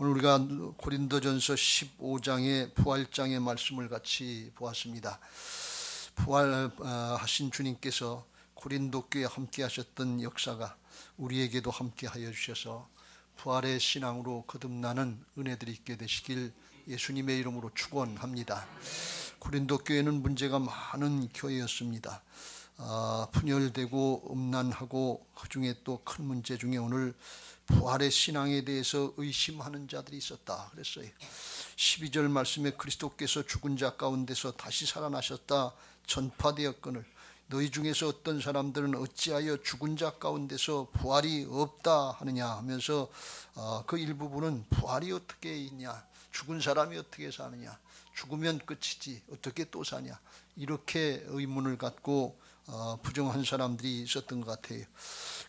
오늘 우리가 고린도전서 15장의 부활장의 말씀을 같이 보았습니다. 부활하신 주님께서 고린도 교회에 함께 하셨던 역사가 우리에게도 함께 하여 주셔서 부활의 신앙으로 거듭나는 은혜들이 있게 되시길 예수님의 이름으로 축원합니다. 고린도 교회는 문제가 많은 교회였습니다. 분열되고 음란하고 그 중에 또 큰 문제 중에 오늘 부활의 신앙에 대해서 의심하는 자들이 있었다 그랬어요. 12절 말씀에 그리스도께서 죽은 자 가운데서 다시 살아나셨다 전파되었거늘 너희 중에서 어떤 사람들은 어찌하여 죽은 자 가운데서 부활이 없다 하느냐 하면서 그 일부분은 부활이 어떻게 있냐, 죽은 사람이 어떻게 사느냐, 죽으면 끝이지 어떻게 또 사냐, 이렇게 의문을 갖고 부정한 사람들이 있었던 것 같아요.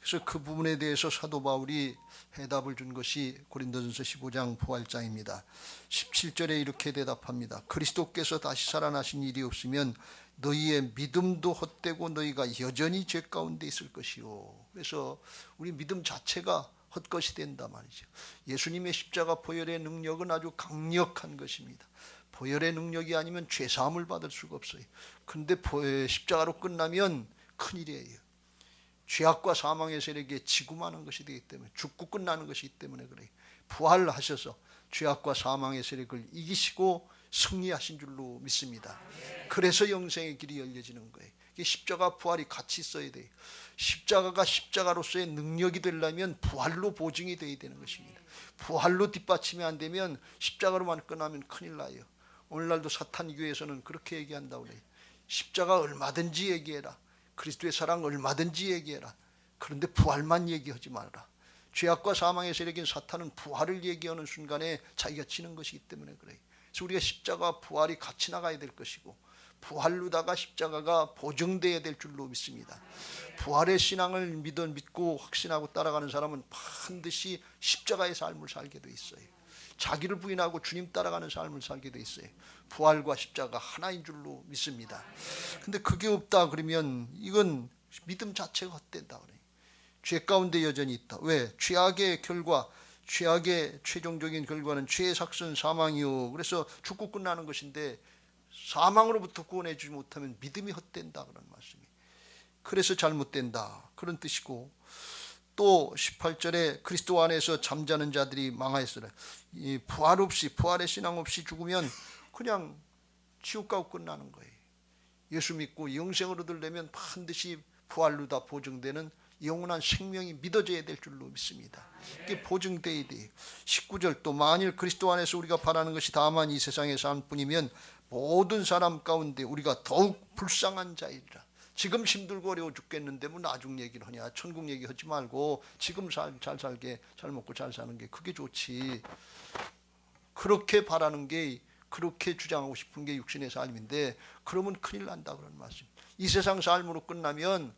그래서 그 부분에 대해서 사도 바울이 해답을 준 것이 고린도전서 15장 부활장입니다. 17절에 이렇게 대답합니다. 그리스도께서 다시 살아나신 일이 없으면 너희의 믿음도 헛되고 너희가 여전히 죄 가운데 있을 것이요. 그래서 우리 믿음 자체가 헛것이 된다 말이죠. 예수님의 십자가 보혈의 능력은 아주 강력한 것입니다. 보혈의 능력이 아니면 죄사함을 받을 수가 없어요. 그런데 십자가로 끝나면 큰일이에요. 죄악과 사망의 세력에 지고 마는 것이 되기 때문에, 죽고 끝나는 것이기 때문에 그래요. 부활하셔서 죄악과 사망의 세력을 이기시고 승리하신 줄로 믿습니다. 그래서 영생의 길이 열려지는 거예요. 십자가 부활이 같이 있어야 돼요. 십자가가 십자가로서의 능력이 되려면 부활로 보증이 되어야 되는 것입니다. 부활로 뒷받침이 안 되면 십자가로만 끝나면 큰일 나요. 오늘날도 사탄 교회에서는 그렇게 얘기한다고 그래요. 십자가 얼마든지 얘기해라. 그리스도의 사랑 얼마든지 얘기해라. 그런데 부활만 얘기하지 말아라. 죄악과 사망의 세력인 사탄은 부활을 얘기하는 순간에 자기가 지는 것이기 때문에 그래요. 그래서 우리가 십자가 부활이 같이 나가야 될 것이고 부활로다가 십자가가 보증되어야 될 줄로 믿습니다. 부활의 신앙을 믿고 확신하고 따라가는 사람은 반드시 십자가의 삶을 살게 돼 있어요. 자기를 부인하고 주님 따라가는 삶을 살게 돼 있어요. 부활과 십자가 하나인 줄로 믿습니다. 근데 그게 없다 그러면 이건 믿음 자체가 헛된다 그래요. 죄 가운데 여전히 있다. 왜? 죄악의 결과, 죄악의 최종적인 결과는 죄의 삭선 사망이요. 그래서 죽고 끝나는 것인데 사망으로부터 구원해 주지 못하면 믿음이 헛된다 그런 말씀이. 그래서 잘못된다 그런 뜻이고, 또 18절에 그리스도 안에서 잠자는 자들이 망하였으라. 이 부활 없이, 부활의 신앙 없이 죽으면 그냥 지옥 가고 끝나는 거예요. 예수 믿고 영생을 얻으려면 반드시 부활로 다 보증되는 영원한 생명이 믿어져야 될 줄로 믿습니다. 이게 보증돼야 돼요. 19절 또 만일 그리스도 안에서 우리가 바라는 것이 다만 이 세상의 삶뿐이면 모든 사람 가운데 우리가 더욱 불쌍한 자이리라. 지금 힘들고 어려워 죽겠는데 뭐 나중 얘기를 하냐. 천국 얘기하지 말고 지금 잘 살게, 잘 먹고 잘 사는 게 그게 좋지. 그렇게 바라는 게, 그렇게 주장하고 싶은 게 육신의 삶인데 그러면 큰일 난다 그런 말씀. 이 세상 삶으로 끝나면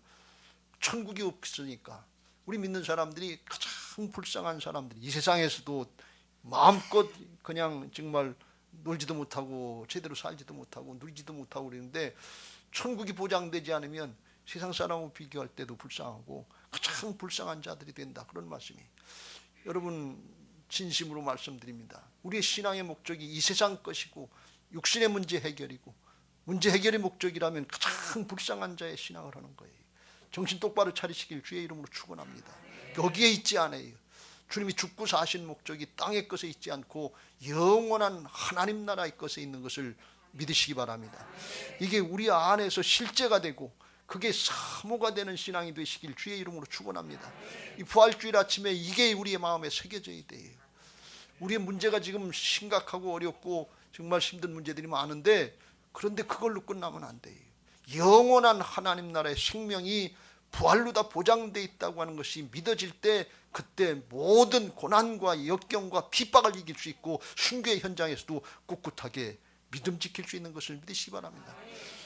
천국이 없으니까 우리 믿는 사람들이 가장 불쌍한 사람들이 이 세상에서도 마음껏 그냥 정말 놀지도 못하고 제대로 살지도 못하고 누리지도 못하고 그러는데 천국이 보장되지 않으면 세상 사람하고 비교할 때도 불쌍하고 가장 불쌍한 자들이 된다 그런 말씀이. 여러분 진심으로 말씀드립니다. 우리의 신앙의 목적이 이 세상 것이고 육신의 문제 해결이고, 문제 해결의 목적이라면 가장 불쌍한 자의 신앙을 하는 거예요. 정신 똑바로 차리시길 주의 이름으로 축원합니다. 여기에 있지 않아요. 주님이 죽고 사신 목적이 땅의 것에 있지 않고 영원한 하나님 나라의 것에 있는 것을 믿으시기 바랍니다. 이게 우리 안에서 실제가 되고 그게 사모가 되는 신앙이 되시길 주의 이름으로 축원합니다. 이 부활주일 아침에 이게 우리의 마음에 새겨져야 돼요. 우리의 문제가 지금 심각하고 어렵고 정말 힘든 문제들이 많은데 그런데 그걸로 끝나면 안 돼요. 영원한 하나님 나라의 생명이 부활로 다 보장되어 있다고 하는 것이 믿어질 때 그때 모든 고난과 역경과 핍박을 이길 수 있고 순교의 현장에서도 꿋꿋하게 믿음 지킬 수 있는 것을 믿으시기 바랍니다.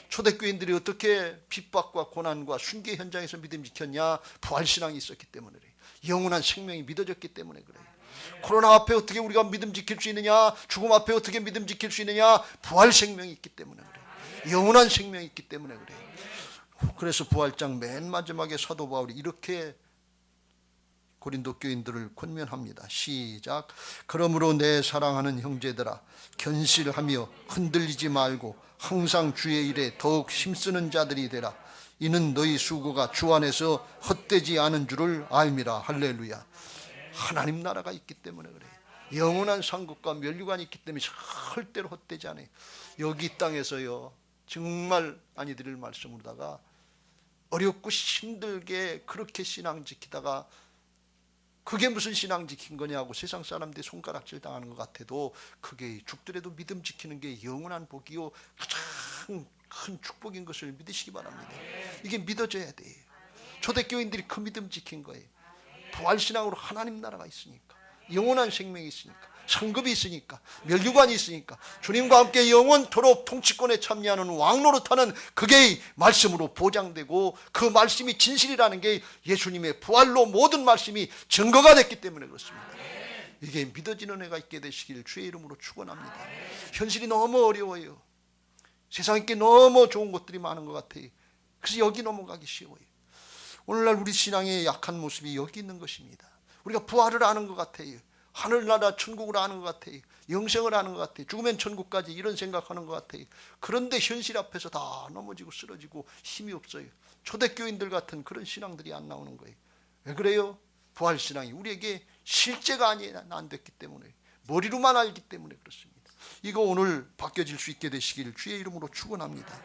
초대교인들이 어떻게 핍박과 고난과 순교의 현장에서 믿음 지켰냐? 부활신앙이 있었기 때문에 그래요. 영원한 생명이 믿어졌기 때문에 그래요. 코로나 앞에 어떻게 우리가 믿음 지킬 수 있느냐? 죽음 앞에 어떻게 믿음 지킬 수 있느냐? 부활 생명이 있기 때문에 그래요. 영원한 생명이 있기 때문에 그래요. 그래서 부활장 맨 마지막에 사도 바울이 이렇게 고린도 교인들을 권면합니다. 시작. 그러므로 내 사랑하는 형제들아, 견실하며 흔들리지 말고 항상 주의 일에 더욱 힘쓰는 자들이 되라. 이는 너희 수고가 주 안에서 헛되지 않은 줄을 알미라. 할렐루야. 하나님 나라가 있기 때문에 그래요. 영원한 상급과 면류관이 있기 때문에 절대로 헛되지 않아요. 여기 땅에서요, 정말 많이 드릴 말씀으로다가 어렵고 힘들게 그렇게 신앙 지키다가 그게 무슨 신앙 지킨 거냐고 세상 사람들이 손가락질 당하는 것 같아도 그게 죽더라도 믿음 지키는 게 영원한 복이요 가장 큰 축복인 것을 믿으시기 바랍니다. 이게 믿어져야 돼요. 초대교인들이 그 믿음 지킨 거예요. 부활신앙으로 하나님 나라가 있으니까, 영원한 생명이 있으니까, 상급이 있으니까, 면류관이 있으니까, 주님과 함께 영원토록 통치권에 참여하는 왕노릇하는 그게 말씀으로 보장되고, 그 말씀이 진실이라는 게 예수님의 부활로 모든 말씀이 증거가 됐기 때문에 그렇습니다. 이게 믿어지는 애가 있게 되시길 주의 이름으로 축원합니다. 현실이 너무 어려워요. 세상에 너무 좋은 것들이 많은 것 같아요. 그래서 여기 넘어가기 쉬워요. 오늘날 우리 신앙의 약한 모습이 여기 있는 것입니다. 우리가 부활을 아는 것 같아요. 하늘나라 천국을 아는 것 같아요. 영생을 아는 것 같아요. 죽으면 천국까지 이런 생각하는 것 같아요. 그런데 현실 앞에서 다 넘어지고 쓰러지고 힘이 없어요. 초대교인들 같은 그런 신앙들이 안 나오는 거예요. 왜 그래요? 부활신앙이 우리에게 실제가 안 됐기 때문에, 머리로만 알기 때문에 그렇습니다. 이거 오늘 바뀌어질 수 있게 되시길 주의 이름으로 축원합니다.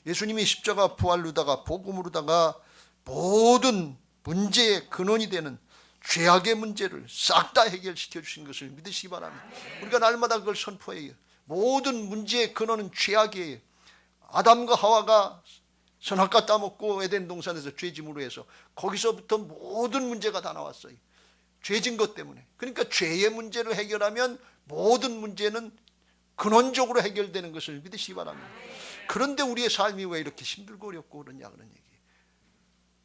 예수님이 십자가 부활로다가 복음으로다가 모든 문제의 근원이 되는 죄악의 문제를 싹 다 해결시켜 주신 것을 믿으시기 바랍니다. 우리가 날마다 그걸 선포해요. 모든 문제의 근원은 죄악이에요. 아담과 하와가 선악과 따먹고 에덴 동산에서 죄짐으로 해서 거기서부터 모든 문제가 다 나왔어요. 죄진 것 때문에. 그러니까 죄의 문제를 해결하면 모든 문제는 근원적으로 해결되는 것을 믿으시기 바랍니다. 그런데 우리의 삶이 왜 이렇게 힘들고 어렵고 그러냐, 그런 얘기예요.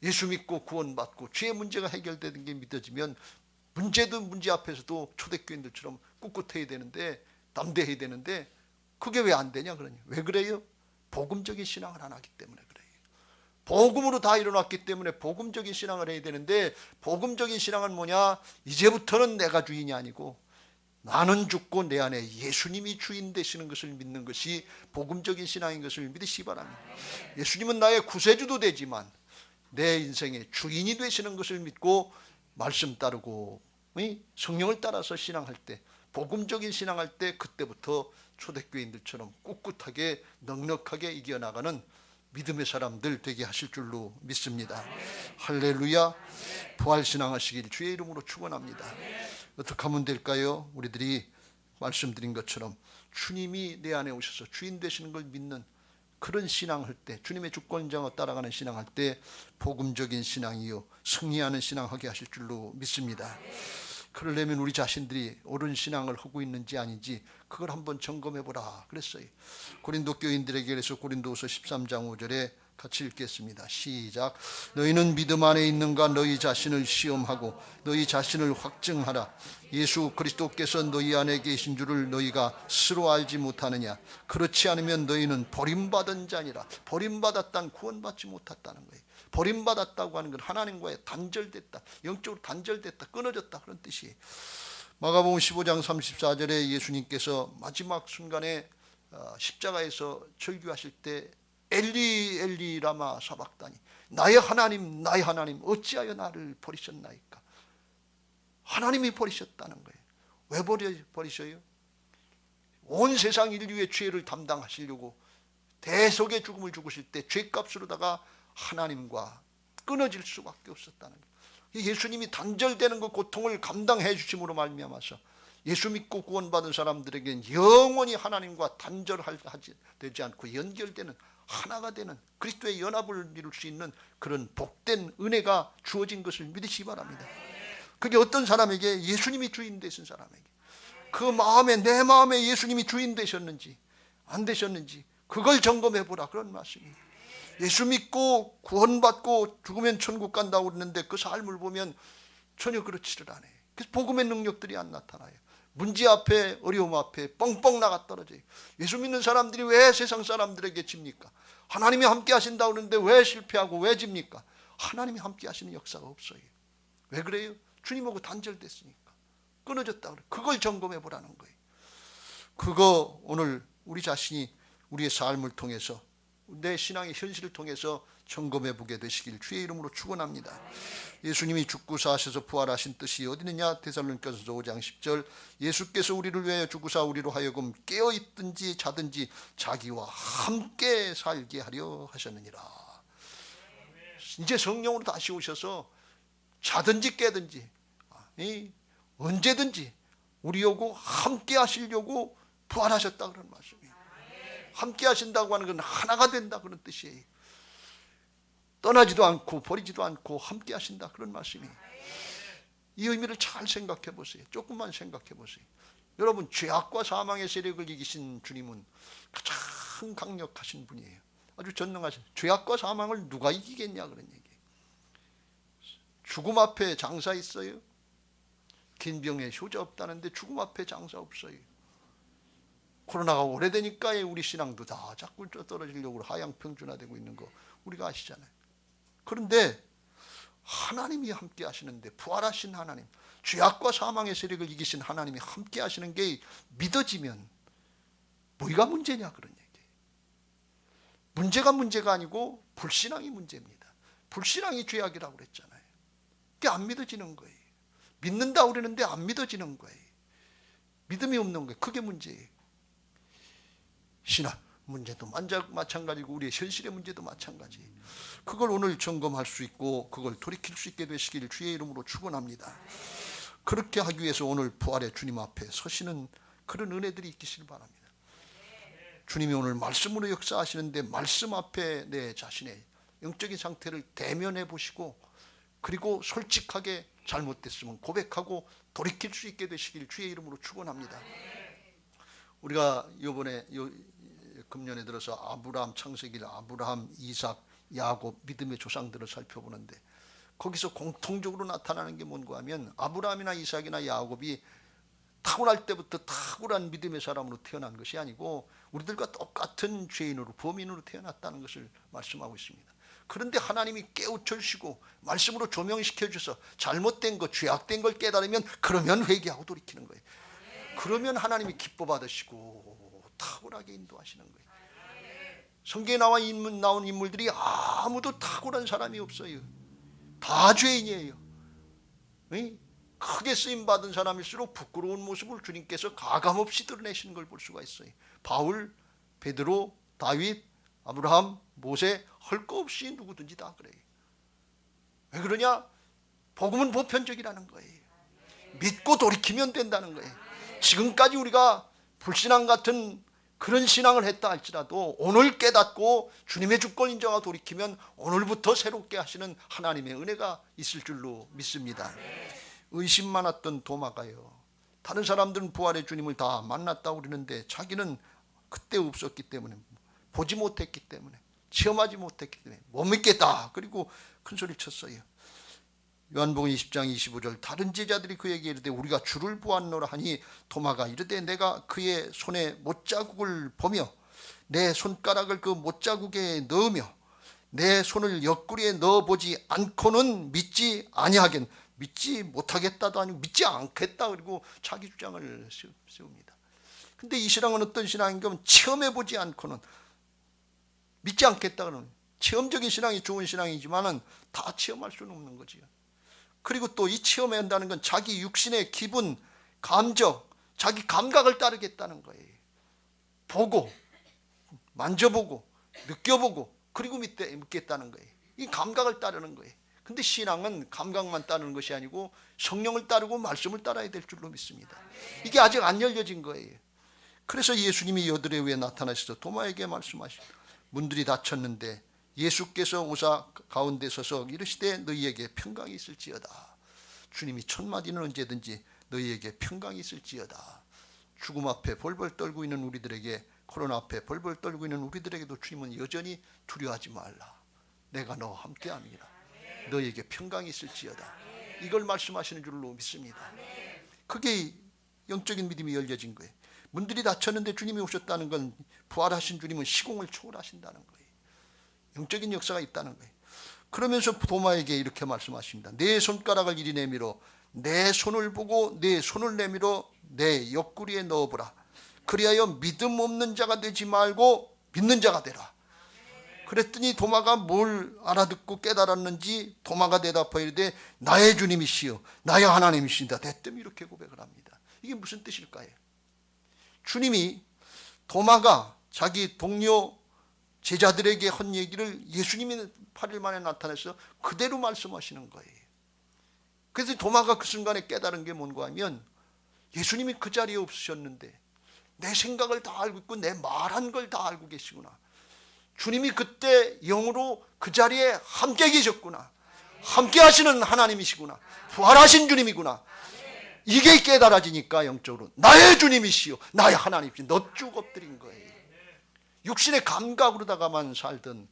예수 믿고 구원받고 죄의 문제가 해결되는 게 믿어지면 문제도 문제 앞에서도 초대교인들처럼 꿋꿋해야 되는데, 담대해야 되는데 그게 왜 안 되냐 그러냐. 왜 그래요? 복음적인 신앙을 안 하기 때문에 그래요. 복음으로 다 일어났기 때문에 복음적인 신앙을 해야 되는데, 복음적인 신앙은 뭐냐? 이제부터는 내가 주인이 아니고 나는 죽고 내 안에 예수님이 주인 되시는 것을 믿는 것이 복음적인 신앙인 것을 믿으시기 바랍니다. 예수님은 나의 구세주도 되지만 내 인생의 주인이 되시는 것을 믿고 말씀 따르고 성령을 따라서 신앙할 때, 복음적인 신앙할 때, 그때부터 초대교인들처럼 꿋꿋하게 넉넉하게 이겨나가는 믿음의 사람들 되게 하실 줄로 믿습니다. 할렐루야. 부활신앙 하시길 주의 이름으로 축원합니다. 어떻게 하면 될까요? 우리들이 말씀드린 것처럼 주님이 내 안에 오셔서 주인 되시는 걸 믿는 그런 신앙할 때, 주님의 주권장을 따라가는 신앙할 때 복음적인 신앙이요 승리하는 신앙하게 하실 줄로 믿습니다. 그러려면 우리 자신들이 옳은 신앙을 하고 있는지 아닌지 그걸 한번 점검해 보라 그랬어요. 고린도 교인들에게 그래서 고린도후서 13장 5절에 같이 읽겠습니다. 시작. 너희는 믿음 안에 있는가 너희 자신을 시험하고 너희 자신을 확증하라. 예수 그리스도께서 너희 안에 계신 줄을 너희가 스스로 알지 못하느냐. 그렇지 않으면 너희는 버림받은 자니라. 버림받았다는 구원받지 못했다는 거예요. 버림받았다고 하는 건 하나님과의 단절됐다, 영적으로 단절됐다, 끊어졌다 그런 뜻이에요. 마가복음 15장 34절에 예수님께서 마지막 순간에 십자가에서 절규하실 때 엘리 엘리 라마 사박다니, 나의 하나님 어찌하여 나를 버리셨나이까. 하나님이 버리셨다는 거예요. 왜 버리셔요? 온 세상 인류의 죄를 담당하시려고 대속의 죽음을 죽으실 때 죄값으로다가 하나님과 끊어질 수밖에 없었다는 거예요. 예수님이 단절되는 그 고통을 감당해 주심으로 말미암아서 예수 믿고 구원받은 사람들에게는 영원히 하나님과 단절되지 않고 연결되는, 하나가 되는, 그리스도의 연합을 이룰 수 있는 그런 복된 은혜가 주어진 것을 믿으시기 바랍니다. 그게 어떤 사람에게? 예수님이 주인 되신 사람에게. 그 마음에, 내 마음에 예수님이 주인 되셨는지 안 되셨는지 그걸 점검해 보라 그런 말씀입니다. 예수 믿고 구원받고 죽으면 천국 간다고 그러는데 그 삶을 보면 전혀 그렇지를 않아요. 그래서 복음의 능력들이 안 나타나요. 문제 앞에, 어려움 앞에 뻥뻥 나가 떨어져요. 예수 믿는 사람들이 왜 세상 사람들에게 집니까? 하나님이 함께 하신다고 그러는데 왜 실패하고 왜 집니까? 하나님이 함께 하시는 역사가 없어요. 왜 그래요? 주님하고 단절됐으니까. 끊어졌다 그래. 그걸 점검해 보라는 거예요. 그거 오늘 우리 자신이 우리의 삶을 통해서, 내 신앙의 현실을 통해서 점검해 보게 되시길 주의 이름으로 축원합니다. 예수님이 죽고 사셔서 부활하신 뜻이 어디 있느냐? 데살로니가서 5장 10절, 예수께서 우리를 위하여 죽으사 우리로 하여금 깨어 있든지 자든지 자기와 함께 살게 하려 하셨느니라. 이제 성령으로 다시 오셔서 자든지 깨든지 언제든지 우리하고 함께 하시려고 부활하셨다 그런 말씀이에요. 함께 하신다고 하는 건 하나가 된다 그런 뜻이에요. 떠나지도 않고 버리지도 않고 함께 하신다 그런 말씀이에요. 이 의미를 잘 생각해 보세요. 조금만 생각해 보세요. 여러분, 죄악과 사망의 세력을 이기신 주님은 가장 강력하신 분이에요. 아주 전능하신. 죄악과 사망을 누가 이기겠냐 그런 얘기예요. 죽음 앞에 장사 있어요? 긴 병에 효자 없다는데 죽음 앞에 장사 없어요. 코로나가 오래되니까 우리 신앙도 다 자꾸 떨어지려고 하향평준화되고 있는 거 우리가 아시잖아요. 그런데 하나님이 함께 하시는데, 부활하신 하나님, 죄악과 사망의 세력을 이기신 하나님이 함께 하시는 게 믿어지면 뭐가 문제냐 그런 얘기예요. 문제가 문제가 아니고 불신앙이 문제입니다. 불신앙이 죄악이라고 그랬잖아요. 그게 안 믿어지는 거예요. 믿는다 그러는데 안 믿어지는 거예요. 믿음이 없는 거예요. 그게 문제예요. 신앙 문제도 마찬가지고 우리의 현실의 문제도 마찬가지. 그걸 오늘 점검할 수 있고 그걸 돌이킬 수 있게 되시길 주의 이름으로 축원합니다. 그렇게 하기 위해서 오늘 부활의 주님 앞에 서시는 그런 은혜들이 있기를 바랍니다. 주님이 오늘 말씀으로 역사하시는데 말씀 앞에 내 자신의 영적인 상태를 대면해 보시고, 그리고 솔직하게 잘못됐으면 고백하고 돌이킬 수 있게 되시길 주의 이름으로 축원합니다. 우리가 이번에 금년에 들어서 아브라함 창세기를 아브라함, 이삭, 야곱 믿음의 조상들을 살펴보는데, 거기서 공통적으로 나타나는 게 뭔가 하면 아브라함이나 이삭이나 야곱이 타고날 때부터 탁월한 믿음의 사람으로 태어난 것이 아니고 우리들과 똑같은 죄인으로, 범인으로 태어났다는 것을 말씀하고 있습니다. 그런데 하나님이 깨우쳐주시고 말씀으로 조명시켜 주셔서 잘못된 것, 죄악된 걸 깨달으면 그러면 회개하고 돌이키는 거예요. 그러면 하나님이 기뻐 받으시고 탁월하게 인도하시는 거예요. 성경에 나온 인물들이 아무도 탁월한 사람이 없어요. 다 죄인이에요. 크게 쓰임받은 사람일수록 부끄러운 모습을 주님께서 가감없이 드러내시는 걸 볼 수가 있어요. 바울, 베드로, 다윗, 아브라함, 모세, 할 거 없이 누구든지 다 그래요. 왜 그러냐? 복음은 보편적이라는 거예요. 믿고 돌이키면 된다는 거예요. 지금까지 우리가 불신앙 같은 그런 신앙을 했다 할지라도 오늘 깨닫고 주님의 주권 인정하고 돌이키면 오늘부터 새롭게 하시는 하나님의 은혜가 있을 줄로 믿습니다. 의심 많았던 도마가요, 다른 사람들은 부활의 주님을 다 만났다고 그러는데 자기는 그때 없었기 때문에, 보지 못했기 때문에, 체험하지 못했기 때문에 못 믿겠다. 그리고 큰 소리를 쳤어요. 요한복음 20장 25절, 다른 제자들이 그에게 이르되 우리가 주를 보았노라 하니 도마가 이르되 내가 그의 손에 못자국을 보며 내 손가락을 그 못자국에 넣으며 내 손을 옆구리에 넣어보지 않고는 믿지 아니하겠, 믿지 못하겠다도 아니고 믿지 않겠다. 그리고 자기 주장을 세웁니다. 근데 이 신앙은 어떤 신앙인가 하면 체험해보지 않고는 믿지 않겠다. 그러는 체험적인 신앙이 좋은 신앙이지만은 다 체험할 수는 없는 거지요. 그리고 또 이 체험해야 한다는 건 자기 육신의 기분, 감정, 자기 감각을 따르겠다는 거예요. 보고, 만져보고, 느껴보고, 그리고 믿겠다는 거예요. 이 감각을 따르는 거예요. 근데 신앙은 감각만 따르는 것이 아니고 성령을 따르고 말씀을 따라야 될 줄로 믿습니다. 이게 아직 안 열려진 거예요. 그래서 예수님이 여드레 위에 나타나셔서 도마에게 말씀하시고, 문들이 닫혔는데 예수께서 오사 가운데 서서 이르시되 너희에게 평강이 있을지어다. 주님이 첫 마디는 언제든지 너희에게 평강이 있을지어다. 죽음 앞에 벌벌 떨고 있는 우리들에게, 코로나 앞에 벌벌 떨고 있는 우리들에게도 주님은 여전히 두려워하지 말라. 내가 너와 함께함이라. 너희에게 평강이 있을지어다. 이걸 말씀하시는 줄로 믿습니다. 그게 영적인 믿음이 열려진 거예요. 문들이 닫혔는데 주님이 오셨다는 건 부활하신 주님은 시공을 초월하신다는 거예요. 영적인 역사가 있다는 거예요. 그러면서 도마에게 이렇게 말씀하십니다. 내 손가락을 이리 내밀어 내 손을 보고 내 손을 내밀어 내 옆구리에 넣어보라. 그리하여 믿음 없는 자가 되지 말고 믿는 자가 되라. 그랬더니 도마가 뭘 알아듣고 깨달았는지 도마가 대답하여 이르되 나의 주님이시여 나의 하나님이시다. 대뜸 이렇게 고백을 합니다. 이게 무슨 뜻일까요? 주님이 도마가 자기 동료 제자들에게 한 얘기를 예수님이 8일 만에 나타나서 그대로 말씀하시는 거예요. 그래서 도마가 그 순간에 깨달은 게 뭔가 하면 예수님이 그 자리에 없으셨는데 내 생각을 다 알고 있고 내 말한 걸 다 알고 계시구나. 주님이 그때 영으로 그 자리에 함께 계셨구나. 함께 하시는 하나님이시구나. 부활하신 주님이구나. 이게 깨달아지니까 영적으로 나의 주님이시여 나의 하나님이시여 넙죽 엎드린 거예요. 육신의 감각으로다가만 살던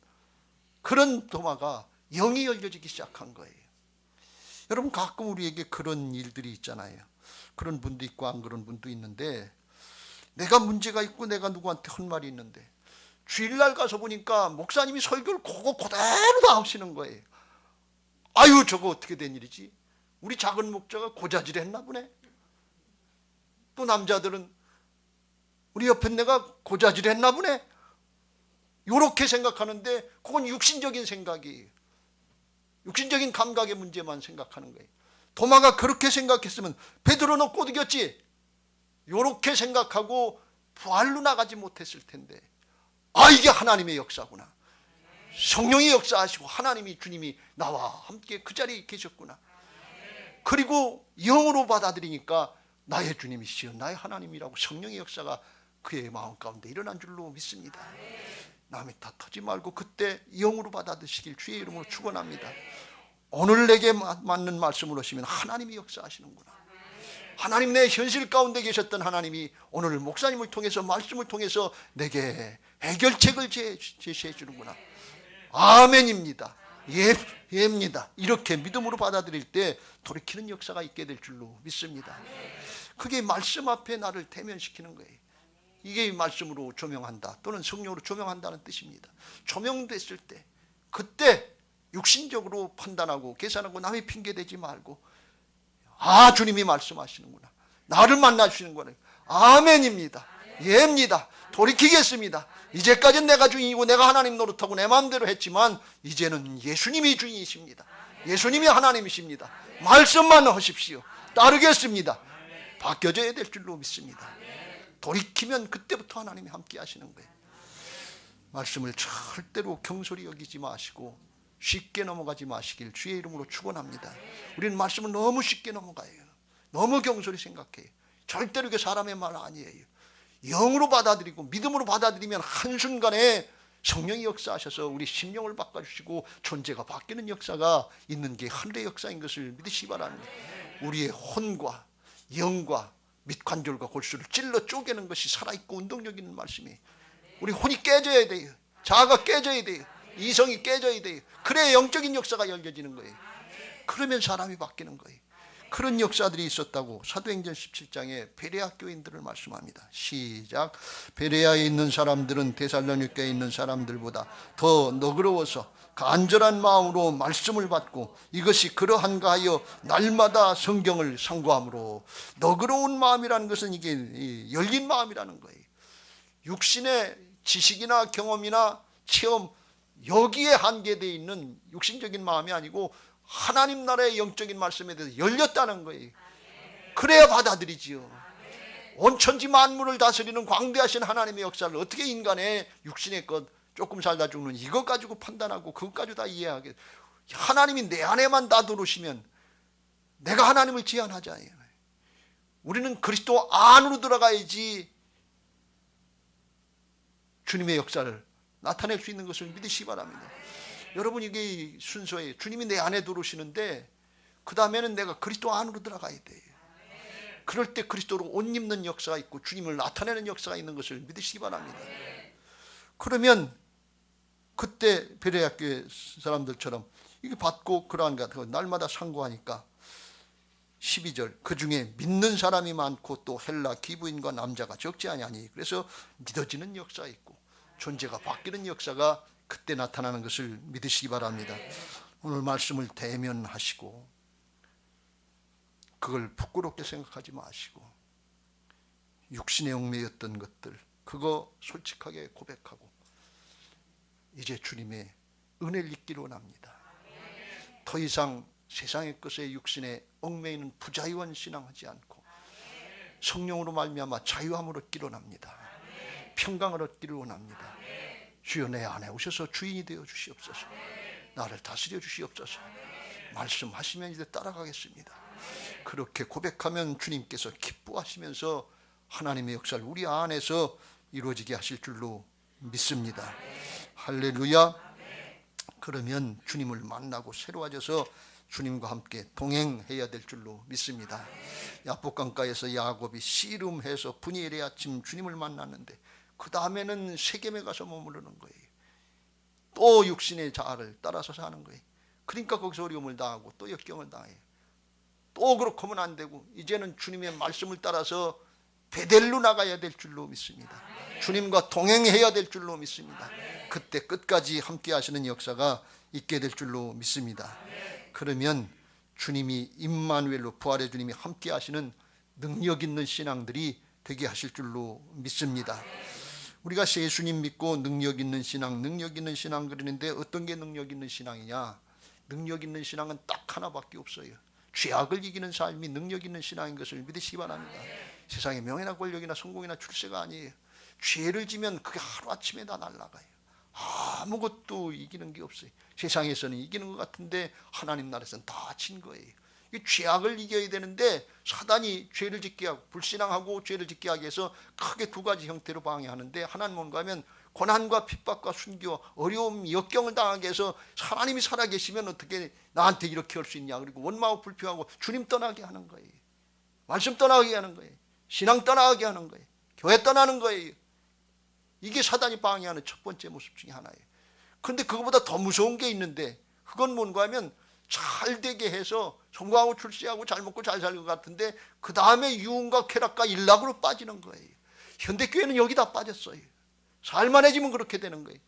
그런 도마가 영이 열려지기 시작한 거예요. 여러분 가끔 우리에게 그런 일들이 있잖아요. 그런 분도 있고 안 그런 분도 있는데 내가 문제가 있고 내가 누구한테 한 말이 있는데 주일날 가서 보니까 목사님이 설교를 그대로 다 하시는 거예요. 아유 저거 어떻게 된 일이지? 우리 작은 목자가 고자질 했나 보네. 또 남자들은 우리 옆에 내가 고자질 했나 보네. 이렇게 생각하는데 그건 육신적인 생각이에요. 육신적인 감각의 문제만 생각하는 거예요. 도마가 그렇게 생각했으면 베드로는 못 이겼지. 이렇게 생각하고 부활로 나가지 못했을 텐데 아 이게 하나님의 역사구나. 성령이 역사하시고 하나님이 주님이 나와 함께 그 자리에 계셨구나. 그리고 영으로 받아들이니까 나의 주님이시여 나의 하나님이라고 성령의 역사가 그의 마음 가운데 일어난 줄로 믿습니다. 남의 탓하지 말고 그때 영으로 받아드시길 주의 이름으로 축원합니다. 오늘 내게 맞는 말씀을 하시면 하나님이 역사하시는구나. 하나님 내 현실 가운데 계셨던 하나님이 오늘 목사님을 통해서 말씀을 통해서 내게 해결책을 제시해 주는구나. 아멘입니다. 예입니다. 이렇게 믿음으로 받아들일 때 돌이키는 역사가 있게 될 줄로 믿습니다. 그게 말씀 앞에 나를 대면시키는 거예요. 이게 말씀으로 조명한다 또는 성령으로 조명한다는 뜻입니다. 조명됐을 때 그때 육신적으로 판단하고 계산하고 남의 핑계대지 말고 아 주님이 말씀하시는구나. 나를 만나주시는구나. 아멘입니다. 예입니다. 돌이키겠습니다. 이제까지는 내가 주인이고 내가 하나님 노릇하고 내 마음대로 했지만 이제는 예수님이 주인이십니다. 예수님이 하나님이십니다. 말씀만 하십시오. 따르겠습니다. 바뀌어져야 될 줄로 믿습니다. 돌이키면 그때부터 하나님이 함께 하시는 거예요. 말씀을 절대로 경솔히 여기지 마시고 쉽게 넘어가지 마시길 주의 이름으로 축원합니다. 우리는 말씀을 너무 쉽게 넘어가요. 너무 경솔히 생각해요. 절대로 이게 사람의 말 아니에요. 영으로 받아들이고 믿음으로 받아들이면 한순간에 성령이 역사하셔서 우리 심령을 바꿔주시고 존재가 바뀌는 역사가 있는 게 하늘의 역사인 것을 믿으시기 바랍니다. 우리의 혼과 영과 밑관절과 골수를 찔러 쪼개는 것이 살아있고 운동력 있는 말씀이에요. 우리 혼이 깨져야 돼요. 자아가 깨져야 돼요. 이성이 깨져야 돼요. 그래야 영적인 역사가 열려지는 거예요. 그러면 사람이 바뀌는 거예요. 그런 역사들이 있었다고 사도행전 17장에 베레아 교인들을 말씀합니다. 시작. 베레아에 있는 사람들은 데살로니가에 있는 사람들보다 더 너그러워서 간절한 마음으로 말씀을 받고 이것이 그러한가 하여 날마다 성경을 상고함으로. 너그러운 마음이라는 것은 이게 열린 마음이라는 거예요. 육신의 지식이나 경험이나 체험 여기에 한계되어 있는 육신적인 마음이 아니고 하나님 나라의 영적인 말씀에 대해서 열렸다는 거예요. 그래야 받아들이지요. 온 천지 만물을 다스리는 광대하신 하나님의 역사를 어떻게 인간의 육신의 것 조금 살다 죽는 이것 가지고 판단하고 그것 가지고 다 이해하게. 하나님이 내 안에만 다 들어오시면 내가 하나님을 제한하잖아요. 우리는 그리스도 안으로 들어가야지 주님의 역사를 나타낼 수 있는 것을 믿으시기 바랍니다. 여러분 이게 순서예요. 주님이 내 안에 들어오시는데 그 다음에는 내가 그리스도 안으로 들어가야 돼요. 그럴 때 그리스도로 옷 입는 역사가 있고 주님을 나타내는 역사가 있는 것을 믿으시기 바랍니다. 그러면 그때 베레아 교회 사람들처럼 이게 받고 그러한가 날마다 상고하니까 12절 그 중에 믿는 사람이 많고 또 헬라 기부인과 남자가 적지 아니하니. 그래서 믿어지는 역사가 있고 존재가 바뀌는 역사가 그때 나타나는 것을 믿으시기 바랍니다. 오늘 말씀을 대면하시고 그걸 부끄럽게 생각하지 마시고 육신의 얽매였던 것들 그거 솔직하게 고백하고 이제 주님의 은혜를 잊기를 원합니다. 더 이상 세상의 것에 육신에 얽매이는 부자유한 신앙하지 않고 성령으로 말미암아 자유함을 얻기를 원합니다. 평강을 얻기를 원합니다. 주여 내 안에 오셔서 주인이 되어 주시옵소서. 나를 다스려 주시옵소서. 말씀하시면 이제 따라가겠습니다. 그렇게 고백하면 주님께서 기뻐하시면서 하나님의 역사를 우리 안에서 이루어지게 하실 줄로 믿습니다. 할렐루야. 그러면 주님을 만나고 새로워져서 주님과 함께 동행해야 될 줄로 믿습니다. 야복강가에서 야곱이 씨름해서 분이엘의 아침 주님을 만났는데 그 다음에는 세겜에 가서 머무르는 거예요. 또 육신의 자아를 따라서 사는 거예요. 그러니까 거기서 어려움을 당하고 또 역경을 당해요. 또 그렇게 하면 안 되고 이제는 주님의 말씀을 따라서 베델로 나가야 될 줄로 믿습니다. 주님과 동행해야 될 줄로 믿습니다. 그때 끝까지 함께 하시는 역사가 있게 될 줄로 믿습니다. 그러면 주님이 임마누엘로 부활의 주님이 함께 하시는 능력 있는 신앙들이 되게 하실 줄로 믿습니다. 우리가 예수님 믿고 능력 있는 신앙 그러는데 어떤 게 능력 있는 신앙이냐? 능력 있는 신앙은 딱 하나밖에 없어요. 죄악을 이기는 삶이 능력 있는 신앙인 것을 믿으시기 바랍니다. 세상의 명예나 권력이나 성공이나 출세가 아니에요. 죄를 지면 그게 하루아침에 다 날아가요. 아무것도 이기는 게 없어요. 세상에서는 이기는 것 같은데 하나님 나라에서는 다 진 거예요. 이 죄악을 이겨야 되는데 사단이 죄를 짓게 하고 불신앙하고 죄를 짓게 하기 위해서 크게 두 가지 형태로 방해하는데 하나는 뭔가 하면 고난과 핍박과 순교, 어려움, 역경을 당하게 해서 하나님이 살아계시면 어떻게 나한테 이렇게 할 수 있냐. 그리고 원망하고 불평하고 주님 떠나게 하는 거예요. 말씀 떠나게 하는 거예요. 신앙 떠나게 하는 거예요. 교회 떠나는 거예요. 이게 사단이 방해하는 첫 번째 모습 중에 하나예요. 그런데 그거보다 더 무서운 게 있는데 그건 뭔가 하면 잘 되게 해서 성공하고 출세하고 잘 먹고 잘 살 것 같은데 그 다음에 유흥과 쾌락과 일락으로 빠지는 거예요. 현대교회는 여기다 빠졌어요. 살만해지면 그렇게 되는 거예요.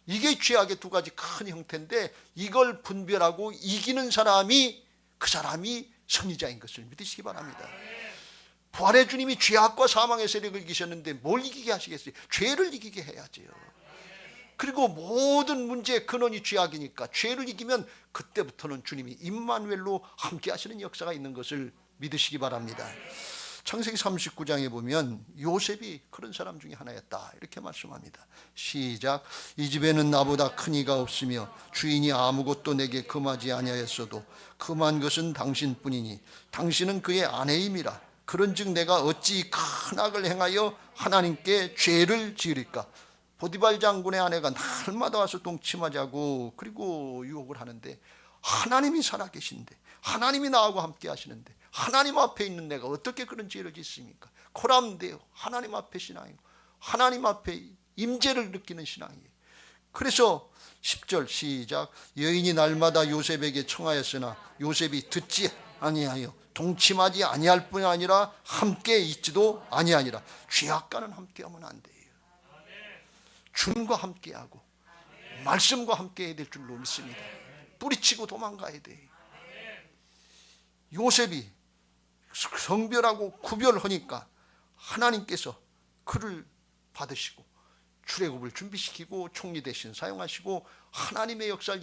이게 죄악의 두 가지 큰 형태인데 이걸 분별하고 이기는 사람이 그 사람이 승리자인 것을 믿으시기 바랍니다. 부활의 주님이 죄악과 사망의 세력을 이기셨는데 뭘 이기게 하시겠어요? 죄를 이기게 해야죠. 그리고 모든 문제의 근원이 죄악이니까 죄를 이기면 그때부터는 주님이 임마누엘로 함께 하시는 역사가 있는 것을 믿으시기 바랍니다. 창세기 39장에 보면 요셉이 그런 사람 중에 하나였다 이렇게 말씀합니다. 시작. 이 집에는 나보다 큰 이가 없으며 주인이 아무것도 내게 금하지 아니하였어도 금한 것은 당신뿐이니 당신은 그의 아내임이라. 그런즉 내가 어찌 큰 악을 행하여 하나님께 죄를 지으리까. 보디발 장군의 아내가 날마다 와서 동침하자고 그리고 유혹을 하는데 하나님이 살아계신데 하나님이 나하고 함께 하시는데 하나님 앞에 있는 내가 어떻게 그런 죄를 짓습니까? 코람데요. 하나님 앞에 신앙이고 하나님 앞에 임재를 느끼는 신앙이에요. 그래서 10절 시작. 여인이 날마다 요셉에게 청하였으나 요셉이 듣지 아니하여 동침하지 아니할 뿐 아니라 함께 있지도 아니하니라. 죄악과는 함께하면 안 돼요. 주님과 함께하고 말씀과 함께해야 될 줄로 믿습니다. 뿌리치고 도망가야 돼요. 요셉이 성별하고 구별하니까 하나님께서 그를 받으시고 출애굽을 준비시키고 총리 대신 사용하시고 하나님의 역사를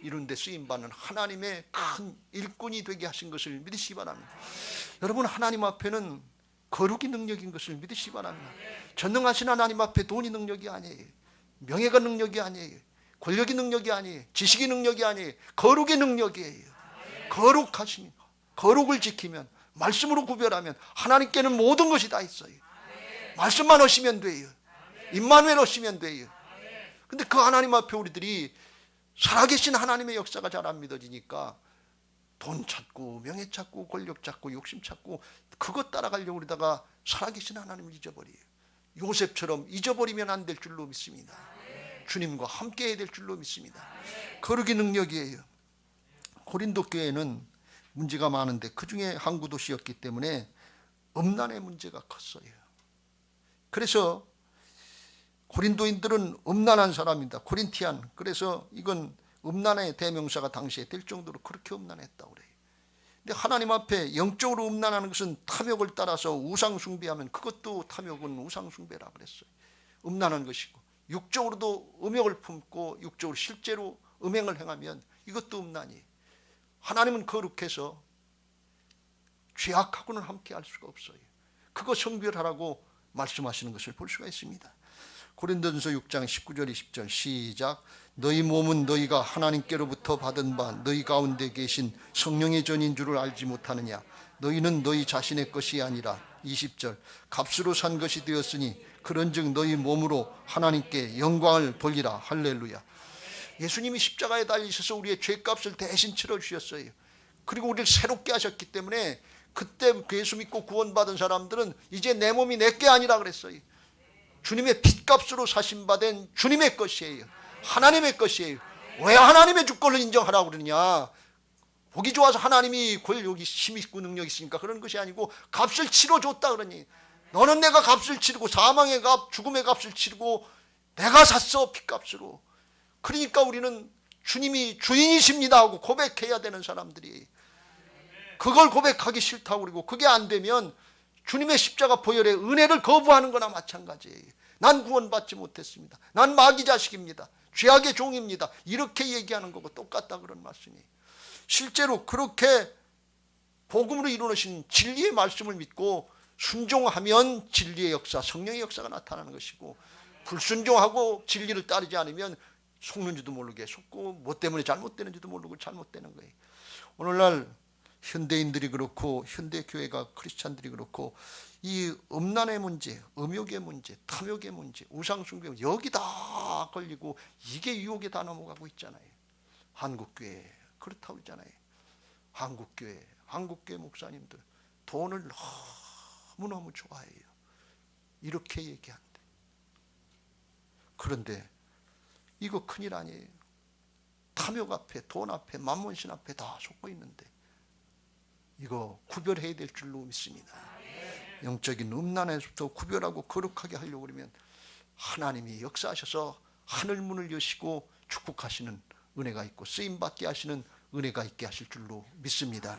이루는 데 쓰임받는 하나님의 큰 일꾼이 되게 하신 것을 믿으시기 바랍니다. 여러분 하나님 앞에는 거룩이 능력인 것을 믿으시기 바랍니다. 전능하신 하나님 앞에 돈이 능력이 아니에요. 명예가 능력이 아니에요. 권력이 능력이 아니에요. 지식이 능력이 아니에요. 거룩의 능력이에요. 거룩하시면 거룩을 지키면 말씀으로 구별하면 하나님께는 모든 것이 다 있어요. 말씀만 하시면 돼요. 임마누엘 하시면 돼요. 근데 그 하나님 앞에 우리들이 살아계신 하나님의 역사가 잘 안 믿어지니까 돈 찾고 명예 찾고 권력 찾고 욕심 찾고 그것 따라가려고 그러다가 살아계신 하나님을 잊어버려요. 요셉처럼 잊어버리면 안 될 줄로 믿습니다. 주님과 함께 해야 될 줄로 믿습니다. 거룩의 능력이에요. 고린도 교회는 문제가 많은데 그중에 항구 도시였기 때문에 음란의 문제가 컸어요. 그래서 고린도인들은 음란한 사람입니다. 코린티안. 그래서 이건 음란의 대명사가 당시에 될 정도로 그렇게 음란했다고 그래요. 근데 하나님 앞에 영적으로 음란하는 것은 탐욕을 따라서 우상 숭배하면 그것도 탐욕은 우상 숭배라 그랬어요. 음란한 것이고, 육적으로도 음욕을 품고 육적으로 실제로 음행을 행하면 이것도 음란이에요. 하나님은 거룩해서 죄악하고는 함께 할 수가 없어요. 그거 성별하라고 말씀하시는 것을 볼 수가 있습니다. 고린도전서 6장 19절 20절 시작. 너희 몸은 너희가 하나님께로부터 받은 바 너희 가운데 계신 성령의 전인 줄을 알지 못하느냐. 너희는 너희 자신의 것이 아니라 20절 값으로 산 것이 되었으니 그런즉 너희 몸으로 하나님께 영광을 돌리라. 할렐루야. 예수님이 십자가에 달리셔서 우리의 죄값을 대신 치러주셨어요. 그리고 우리를 새롭게 하셨기 때문에 그때 예수 믿고 구원받은 사람들은 이제 내 몸이 내게 아니라 그랬어요. 주님의 핏값으로 사신받은 주님의 것이에요. 하나님의 것이에요. 왜 하나님의 주권을 인정하라고 그러냐. 보기 좋아서 하나님이 권력이 힘 있고 능력이 있으니까 그런 것이 아니고 값을 치러줬다 그러니. 너는 내가 값을 치르고 사망의 값, 죽음의 값을 치르고 내가 샀어 핏값으로. 그러니까 우리는 주님이 주인이십니다 하고 고백해야 되는 사람들이, 그걸 고백하기 싫다고 그러고 그게 안 되면 주님의 십자가 보혈의 은혜를 거부하는 거나 마찬가지예요. 난 구원받지 못했습니다. 난 마귀 자식입니다. 죄악의 종입니다. 이렇게 얘기하는 거고 똑같다 그런 말씀이에요. 실제로 그렇게 복음으로 이루어진 진리의 말씀을 믿고 순종하면 진리의 역사, 성령의 역사가 나타나는 것이고, 불순종하고 진리를 따르지 않으면 속는지도 모르게 속고 뭐 때문에 잘못되는지도 모르고 잘못되는 거예요. 오늘날 현대인들이 그렇고 현대교회가 크리스찬들이 그렇고 이 음란의 문제, 음욕의 문제, 탐욕의 문제, 우상숭배 여기 다 걸리고 이게 유혹에 다 넘어가고 있잖아요. 한국교회 그렇다고 있잖아요. 한국교회 목사님들 돈을 너무너무 좋아해요. 이렇게 얘기한대. 그런데 이거 큰일 아니에요. 탐욕 앞에, 돈 앞에, 만몬신 앞에 다 속고 있는데 이거 구별해야 될 줄로 믿습니다. 영적인 음란에서부터 구별하고 거룩하게 하려고 그러면 하나님이 역사하셔서 하늘문을 여시고 축복하시는 은혜가 있고 쓰임받게 하시는 은혜가 있게 하실 줄로 믿습니다.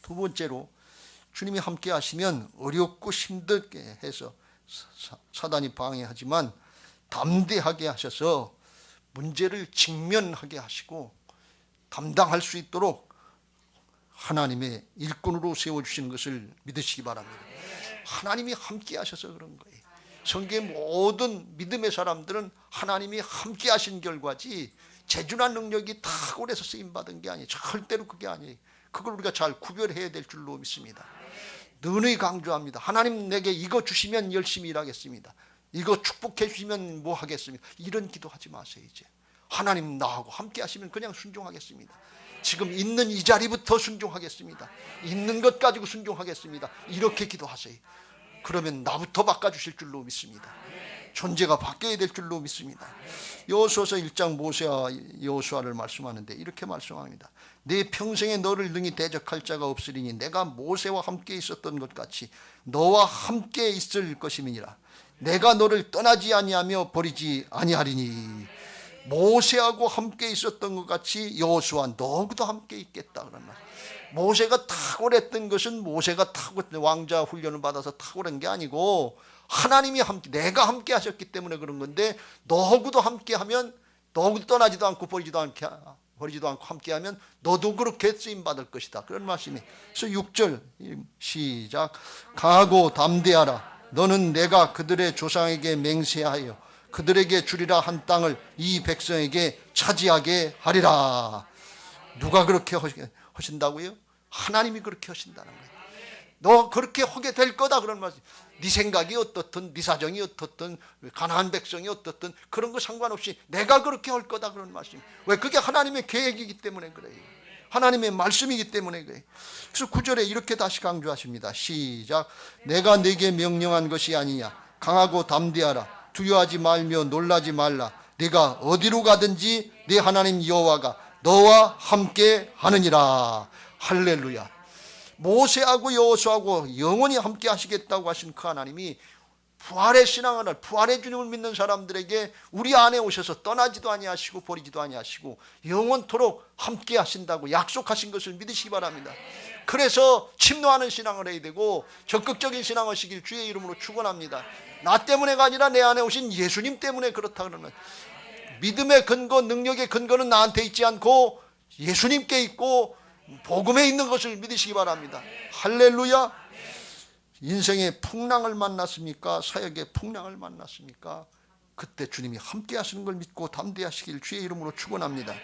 두 번째로 주님이 함께 하시면 어렵고 힘들게 해서 사단이 방해하지만 담대하게 하셔서 문제를 직면하게 하시고 담당할 수 있도록 하나님의 일꾼으로 세워주시는 것을 믿으시기 바랍니다. 하나님이 함께 하셔서 그런 거예요. 성경의 모든 믿음의 사람들은 하나님이 함께 하신 결과지 재주나 능력이 탁월해서 쓰임받은 게 아니에요. 절대로 그게 아니에요. 그걸 우리가 잘 구별해야 될 줄로 믿습니다. 늘 강조합니다. 하나님 내게 이거 주시면 열심히 일하겠습니다. 이거 축복해 주시면 뭐 하겠습니까? 이런 기도하지 마세요. 이제 하나님 나하고 함께 하시면 그냥 순종하겠습니다. 지금 있는 이 자리부터 순종하겠습니다. 있는 것 가지고 순종하겠습니다. 이렇게 기도하세요. 그러면 나부터 바꿔주실 줄로 믿습니다. 존재가 바뀌어야 될 줄로 믿습니다. 여호수아서 1장 모세와 여호수아를 말씀하는데 이렇게 말씀합니다. 내 평생에 너를 능히 대적할 자가 없으리니 내가 모세와 함께 있었던 것 같이 너와 함께 있을 것임이니라. 내가 너를 떠나지 아니하며 버리지 아니하리니. 모세하고 함께 있었던 것 같이 여호수아 너하고도 함께 있겠다 그런 말. 모세가 탁월했던 것은 모세가 왕자 훈련을 받아서 탁월한 게 아니고 하나님이 함께, 내가 함께 하셨기 때문에 그런 건데, 너하고도 함께 하면, 너하고도 떠나지도 않고 버리지도 않고 함께 하면 너도 그렇게 쓰임 받을 것이다 그런 말씀이. 그래서 6절 시작. 강하고 담대하라. 너는 내가 그들의 조상에게 맹세하여 그들에게 주리라 한 땅을 이 백성에게 차지하게 하리라. 누가 그렇게 하신다고요? 하나님이 그렇게 하신다는 거예요. 너 그렇게 하게 될 거다 그런 말씀. 네 생각이 어떻든 네 사정이 어떻든 가나안 백성이 어떻든 그런 거 상관없이 내가 그렇게 할 거다 그런 말씀. 왜? 그게 하나님의 계획이기 때문에 그래요. 하나님의 말씀이기 때문에 그래요. 그래서 9절에 이렇게 다시 강조하십니다. 시작. 내가 네게 명령한 것이 아니냐. 강하고 담대하라. 두려워하지 말며 놀라지 말라. 네가 어디로 가든지 네 하나님 여호와가 너와 함께 하느니라. 할렐루야. 모세하고 여호수아하고 영원히 함께 하시겠다고 하신 그 하나님이 부활의 신앙을, 부활의 주님을 믿는 사람들에게 우리 안에 오셔서 떠나지도 아니하시고 버리지도 아니하시고 영원토록 함께 하신다고 약속하신 것을 믿으시기 바랍니다. 그래서 침노하는 신앙을 해야 되고 적극적인 신앙을 하시길 주의 이름으로 축원합니다. 나 때문에가 아니라 내 안에 오신 예수님 때문에 그렇다 그러면, 믿음의 근거, 능력의 근거는 나한테 있지 않고 예수님께 있고 복음에 있는 것을 믿으시기 바랍니다. 할렐루야. 인생의 풍랑을 만났습니까? 사역의 풍랑을 만났습니까? 그때 주님이 함께 하시는 걸 믿고 담대하시길 주의 이름으로 축원합니다.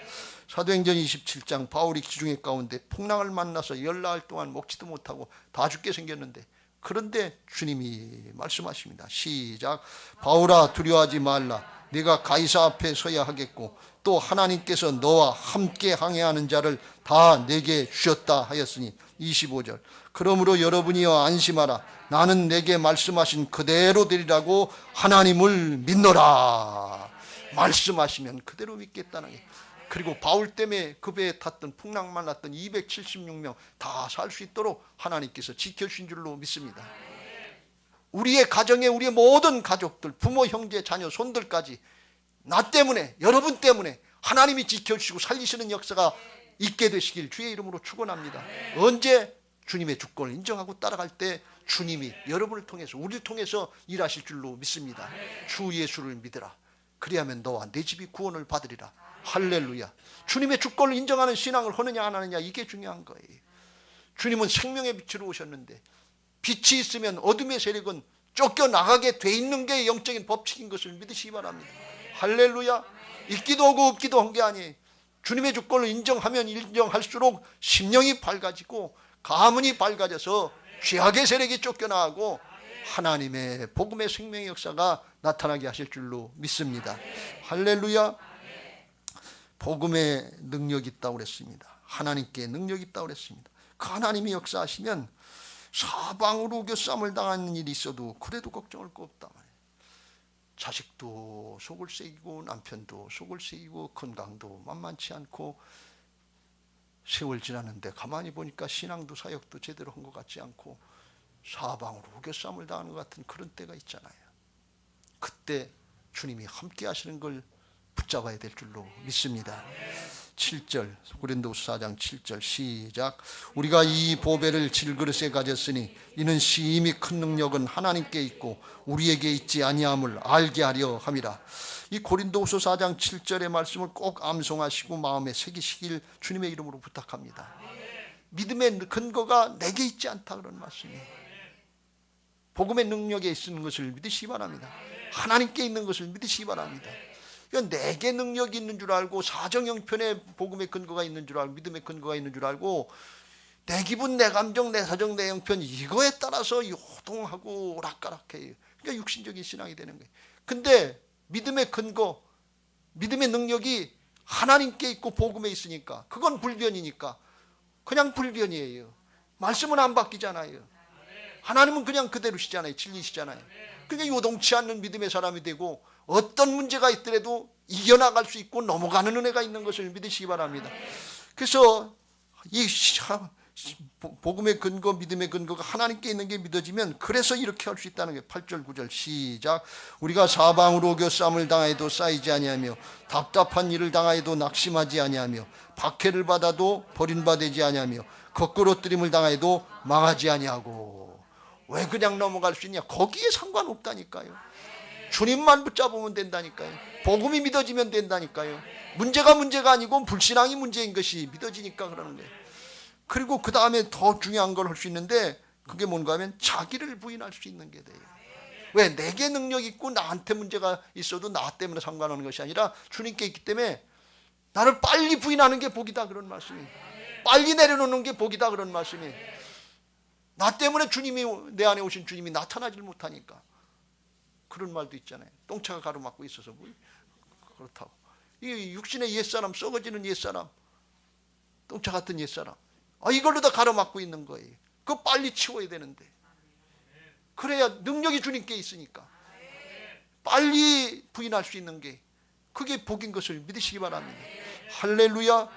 사도행전 27장, 바울이 지중해 가운데 풍랑을 만나서 열나흘 동안 먹지도 못하고 다 죽게 생겼는데, 그런데 주님이 말씀하십니다. 시작. 바울아, 두려워하지 말라. 네가 가이사 앞에 서야 하겠고 또 하나님께서 너와 함께 항해하는 자를 다 내게 주셨다 하였으니. 25절. 그러므로 여러분이여 안심하라. 나는 내게 말씀하신 그대로 되리라고 하나님을 믿노라. 말씀하시면 그대로 믿겠다는 게. 그리고 바울 때문에 그 배에 탔던 풍랑 만났던 276명 다 살 수 있도록 하나님께서 지켜주신 줄로 믿습니다. 우리의 가정에 우리의 모든 가족들, 부모, 형제, 자녀, 손들까지 나 때문에, 여러분 때문에 하나님이 지켜주시고 살리시는 역사가 있게 되시길 주의 이름으로 축원합니다. 언제? 주님의 주권을 인정하고 따라갈 때 주님이 여러분을 통해서, 우리를 통해서 일하실 줄로 믿습니다. 주 예수를 믿으라. 그리하면 너와 내 집이 구원을 받으리라. 할렐루야. 주님의 주권을 인정하는 신앙을 하느냐 안 하느냐, 이게 중요한 거예요. 주님은 생명의 빛으로 오셨는데 빛이 있으면 어둠의 세력은 쫓겨나가게 돼 있는 게 영적인 법칙인 것을 믿으시기 바랍니다. 할렐루야. 있기도 하고 없기도 한 게 아니에요. 주님의 주권을 인정하면 인정할수록 심령이 밝아지고 가문이 밝아져서 죄악의 세력이 쫓겨나가고 하나님의 복음의 생명의 역사가 나타나게 하실 줄로 믿습니다. 할렐루야. 복음의 능력이 있다고 그랬습니다. 하나님께 능력이 있다고 그랬습니다. 그 하나님이 역사하시면 사방으로 우겨쌈을 당하는 일이 있어도 그래도 걱정할 거 없다 말이에요. 자식도 속을 새기고 남편도 속을 새기고 건강도 만만치 않고 세월 지났는데 가만히 보니까 신앙도 사역도 제대로 한 것 같지 않고 사방으로 우겨쌈을 당하는 것 같은 그런 때가 있잖아요. 그때 주님이 함께 하시는 걸 붙잡아야 될 줄로 믿습니다. 7절, 고린도후서 4장 7절 시작. 우리가 이 보배를 질그릇에 가졌으니 이는 심히 큰 능력은 하나님께 있고 우리에게 있지 아니함을 알게 하려 함이라. 이 고린도후서 4장 7절의 말씀을 꼭 암송하시고 마음에 새기시길 주님의 이름으로 부탁합니다. 믿음의 근거가 내게 있지 않다 그런 말씀이에요. 복음의 능력에 있는 것을 믿으시기 바랍니다. 하나님께 있는 것을 믿으시기 바랍니다. 내게 능력이 있는 줄 알고 사정형편에 복음의 근거가 있는 줄 알고 믿음의 근거가 있는 줄 알고 내 기분, 내 감정, 내 사정, 내 형편 이거에 따라서 요동하고 오락가락해요. 그러니까 육신적인 신앙이 되는 거예요. 근데 믿음의 근거, 믿음의 능력이 하나님께 있고 복음에 있으니까 그건 불변이니까 그냥 불변이에요. 말씀은 안 바뀌잖아요. 하나님은 그냥 그대로시잖아요. 진리시잖아요. 그러니까 요동치 않는 믿음의 사람이 되고 어떤 문제가 있더라도 이겨나갈 수 있고 넘어가는 은혜가 있는 것을 믿으시기 바랍니다. 그래서 이 복음의 근거, 믿음의 근거가 하나님께 있는 게 믿어지면 그래서 이렇게 할 수 있다는 게 8절 9절 시작. 우리가 사방으로 오겨쌈을 당하여도 쌓이지 아니하며 답답한 일을 당하여도 낙심하지 아니하며 박해를 받아도 버림받지 아니하며 거꾸로 뜨림을 당하여도 망하지 아니하고. 왜 그냥 넘어갈 수 있냐? 거기에 상관없다니까요. 주님만 붙잡으면 된다니까요. 복음이 믿어지면 된다니까요. 문제가 아니고 불신앙이 문제인 것이 믿어지니까 그러는 거예요. 그리고 그 다음에 더 중요한 걸 할 수 있는데 그게 뭔가 하면 자기를 부인할 수 있는 게 돼요. 왜? 내게 능력이 있고 나한테 문제가 있어도 나 때문에 상관하는 것이 아니라 주님께 있기 때문에 나를 빨리 부인하는 게 복이다 그런 말씀이에요. 빨리 내려놓는 게 복이다 그런 말씀이에요. 나 때문에 주님이, 내 안에 오신 주님이 나타나질 못하니까. 그런 말도 있잖아요. 똥차가 가로막고 있어서 뭐 그렇다고. 이 육신의 옛사람, 썩어지는 옛사람, 똥차 같은 옛사람, 이걸로 다 가로막고 있는 거예요. 그거 빨리 치워야 되는데. 그래야 능력이 주님께 있으니까 빨리 부인할 수 있는 게 그게 복인 것을 믿으시기 바랍니다. 할렐루야.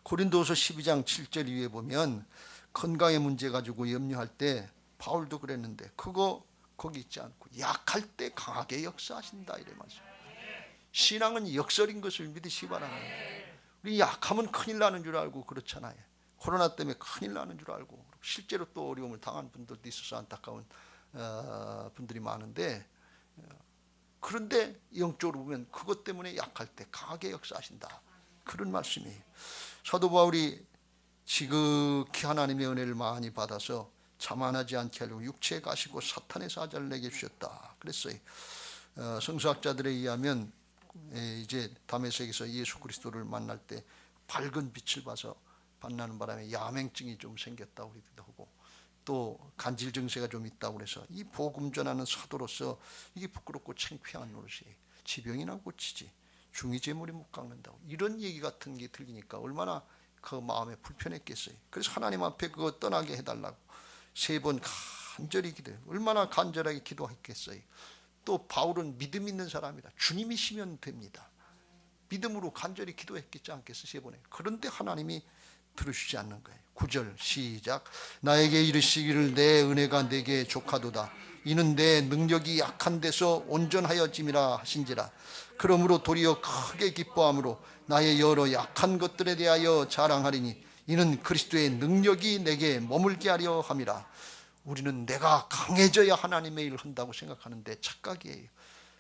고린도서 12장 7절 이후에 보면 건강의 문제 가지고 염려할 때 바울도 그랬는데 그거 거기 있지 않고 약할 때 강하게 역사하신다 이래 말씀. 신앙은 역설인 것을 믿으시기 바랍니다. 우리 약하면 큰일 나는 줄 알고 그렇잖아요. 코로나 때문에 큰일 나는 줄 알고 실제로 또 어려움을 당한 분들도 있어서 안타까운 분들이 많은데, 그런데 영적으로 보면 그것 때문에 약할 때 강하게 역사하신다, 그런 말씀이에요. 사도 바울이 지극히 하나님의 은혜를 많이 받아서 자만하지 않게 하려고 육체에 가시고 사탄의 사자를 내게 주셨다 그랬어요. 성서학자들에 의하면 이제 다메섹에서 예수 그리스도를 만날 때 밝은 빛을 봐서 만나는 바람에 야맹증이 좀 생겼다고 그러기도 하고, 또 간질 증세가 좀 있다고 그래서 이 복음 전하는 사도로서 이게 부끄럽고 창피한 노릇이에요. 지병이나 고치지 중이 재물이 못 깎는다고, 이런 얘기 같은 게 들리니까 얼마나 그 마음에 불편했겠어요. 그래서 하나님 앞에 그거 떠나게 해달라고 3번 간절히 기도해요. 얼마나 간절하게 기도했겠어요. 또 바울은 믿음 있는 사람이다. 주님이시면 됩니다. 믿음으로 간절히 기도했겠지 않겠어 3번에. 그런데 하나님이 들으시지 않는 거예요. 9절 시작. 나에게 이르시기를 내 은혜가 내게 족하도다. 이는 내 능력이 약한 데서 온전하여짐이라 하신지라. 그러므로 도리어 크게 기뻐함으로 나의 여러 약한 것들에 대하여 자랑하리니 이는 그리스도의 능력이 내게 머물게 하려 함이라. 우리는 내가 강해져야 하나님의 일을 한다고 생각하는데 착각이에요.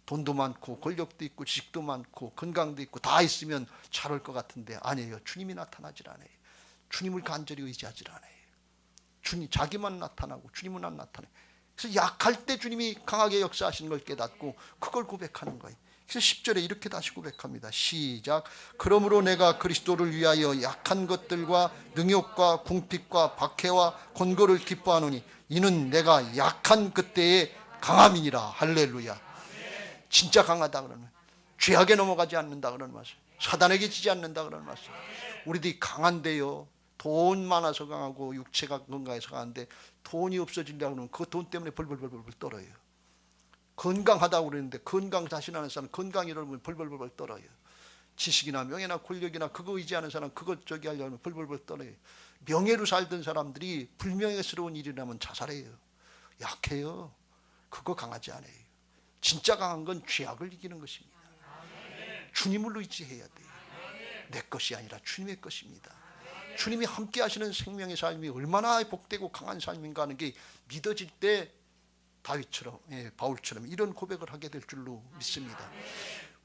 돈도 많고 권력도 있고 지식도 많고 건강도 있고 다 있으면 잘할 것 같은데 아니에요. 주님이 나타나질 않아요. 주님을 간절히 의지하질 않아요. 주님 자기만 나타나고 주님은 안 나타나요. 그래서 약할 때 주님이 강하게 역사하시는 걸 깨닫고 그걸 고백하는 거예요. 그래서 10절에 이렇게 다시 고백합니다. 시작. 그러므로 내가 그리스도를 위하여 약한 것들과 능욕과 궁핍과 박해와 곤고를 기뻐하노니 이는 내가 약한 그때의 강함이니라. 할렐루야. 진짜 강하다 그러는, 죄악에 넘어가지 않는다 그런 말씀, 사단에게 지지 않는다 그런 말씀. 우리들이 강한데요, 돈 많아서 강하고 육체가 건강해서 강한데 돈이 없어지려고 그러면 그 돈 때문에 벌벌벌벌 떨어요. 건강하다고 그러는데 건강 자신하는 사람 건강 이러면 벌벌벌 떨어요. 지식이나 명예나 권력이나 그거 의지하는 사람 그것 저기 하려면 벌벌벌 떨어요. 명예로 살던 사람들이 불명예스러운 일이라면 자살해요. 약해요. 그거 강하지 않아요. 진짜 강한 건 죄악을 이기는 것입니다. 주님을 의지해야 돼요. 내 것이 아니라 주님의 것입니다. 주님이 함께 하시는 생명의 삶이 얼마나 복되고 강한 삶인가 하는 게 믿어질 때 다윗처럼, 바울처럼 이런 고백을 하게 될 줄로 믿습니다.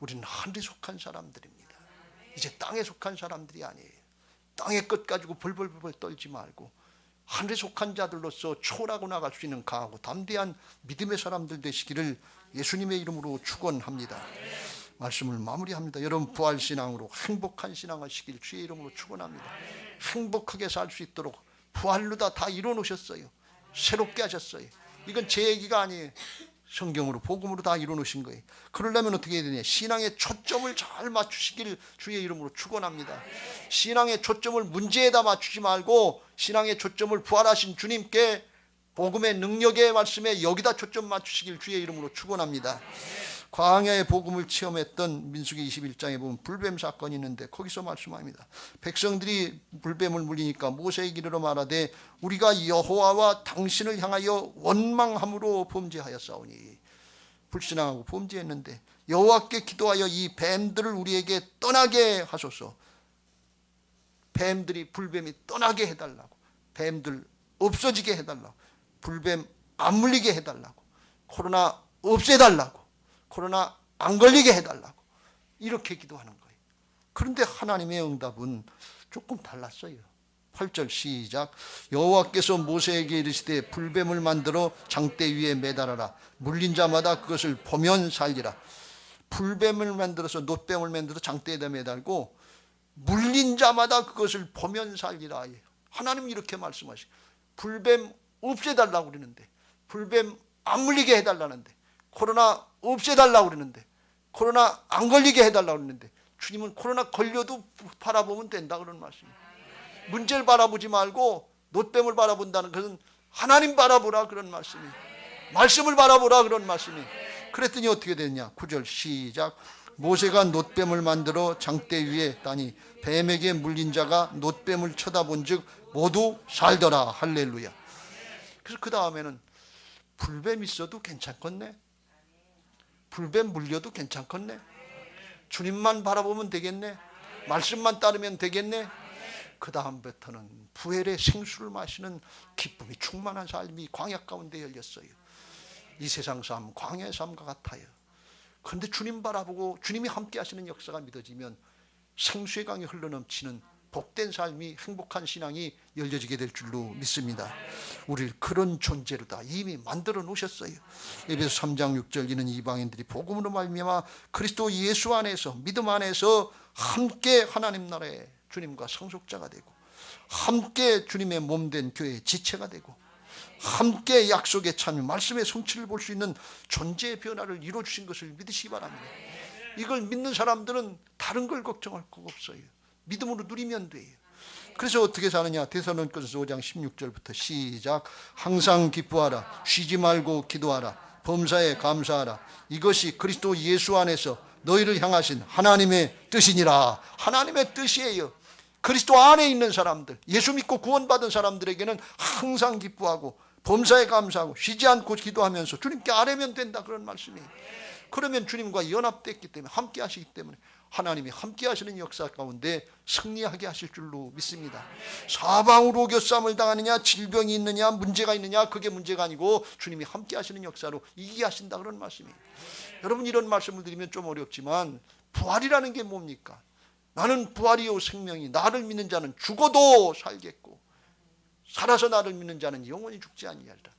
우리는 하늘에 속한 사람들입니다. 이제 땅에 속한 사람들이 아니에요. 땅의 것 가지고 벌벌벌 떨지 말고 하늘에 속한 자들로서 초월하고 나갈 수 있는 강하고 담대한 믿음의 사람들 되시기를 예수님의 이름으로 축원합니다. 말씀을 마무리합니다. 여러분 부활신앙으로 행복한 신앙을 하시길 주의 이름으로 축원합니다. 행복하게 살 수 있도록 부활로 다 이뤄놓으셨어요. 새롭게 하셨어요. 이건 제 얘기가 아니에요. 성경으로 복음으로 다 이뤄놓으신 거예요. 그러려면 어떻게 해야 되냐? 신앙의 초점을 잘 맞추시길 주의 이름으로 축원합니다. 신앙의 초점을 문제에다 맞추지 말고 신앙의 초점을 부활하신 주님께 복음의 능력의 말씀에 여기다 초점 맞추시길 주의 이름으로 축원합니다. 광야의 복음을 체험했던 민수기 21장에 보면 불뱀 사건이 있는데 거기서 말씀합니다. 백성들이 불뱀을 물리니까 모세에게 이르러 말하되 우리가 여호와와 당신을 향하여 원망함으로 범죄하였사오니, 불신앙하고 범죄했는데 여호와께 기도하여 이 뱀들을 우리에게 떠나게 하소서. 뱀들이 불뱀이 떠나게 해달라고, 뱀들 없어지게 해달라고, 불뱀 안 물리게 해달라고, 코로나 없애달라고, 코로나 안 걸리게 해달라고 이렇게 기도하는 거예요. 그런데 하나님의 응답은 조금 달랐어요. 8절 시작. 여호와께서 모세에게 이르시되 불뱀을 만들어 장대 위에 매달아라. 물린 자마다 그것을 보면 살리라. 불뱀을 만들어서 놋뱀을 만들어 장대에다 매달고 물린 자마다 그것을 보면 살리라. 하나님 이렇게 말씀하시고 불뱀 없애달라고 그러는데, 불뱀 안 물리게 해달라는데, 코로나 없애달라고 그러는데, 코로나 안 걸리게 해달라고 그러는데 주님은 코로나 걸려도 바라보면 된다 그런 말씀이에요. 문제를 바라보지 말고 놋뱀을 바라본다는 것은 하나님 바라보라 그런 말씀이에요. 말씀을 바라보라 그런 말씀이에요. 그랬더니 어떻게 됐냐? 9절 시작. 모세가 놋뱀을 만들어 장대 위에 따니 뱀에게 물린 자가 놋뱀을 쳐다본 즉 모두 살더라. 할렐루야. 그래서 그 다음에는 불뱀 있어도 괜찮겠네. 불뱀 물려도 괜찮겠네. 주님만 바라보면 되겠네. 말씀만 따르면 되겠네. 그 다음부터는 부엘의 생수를 마시는 기쁨이 충만한 삶이 광야 가운데 열렸어요. 이 세상 삶, 광야의 삶과 같아요. 그런데 주님 바라보고 주님이 함께 하시는 역사가 믿어지면 생수의 강이 흘러넘치는 복된 삶이, 행복한 신앙이 열려지게 될 줄로 믿습니다. 우리를 그런 존재로 다 이미 만들어 놓으셨어요. 에베소 3장 6절, 이는 이방인들이 복음으로 말미암아 그리스도 예수 안에서, 믿음 안에서 함께 하나님 나라의 주님과 상속자가 되고, 함께 주님의 몸된 교회의 지체가 되고, 함께 약속의 참여, 말씀의 성취를 볼 수 있는 존재의 변화를 이루어주신 것을 믿으시기 바랍니다. 이걸 믿는 사람들은 다른 걸 걱정할 거 없어요. 믿음으로 누리면 돼요. 그래서 어떻게 사느냐? 데살로니가서 5장 16절부터 시작. 항상 기뻐하라, 쉬지 말고 기도하라, 범사에 감사하라. 이것이 그리스도 예수 안에서 너희를 향하신 하나님의 뜻이니라. 하나님의 뜻이에요. 그리스도 안에 있는 사람들, 예수 믿고 구원받은 사람들에게는 항상 기뻐하고 범사에 감사하고 쉬지 않고 기도하면서 주님께 아뢰면 된다, 그런 말씀이에요. 그러면 주님과 연합됐기 때문에, 함께 하시기 때문에 하나님이 함께 하시는 역사 가운데 승리하게 하실 줄로 믿습니다. 사방으로 오겨싸움을 당하느냐, 질병이 있느냐, 문제가 있느냐, 그게 문제가 아니고 주님이 함께 하시는 역사로 이기게 하신다, 그런 말씀이에요. 여러분, 이런 말씀을 드리면 좀 어렵지만 부활이라는 게 뭡니까? 나는 부활이요 생명이, 나를 믿는 자는 죽어도 살겠고 살아서 나를 믿는 자는 영원히 죽지 아니하리라.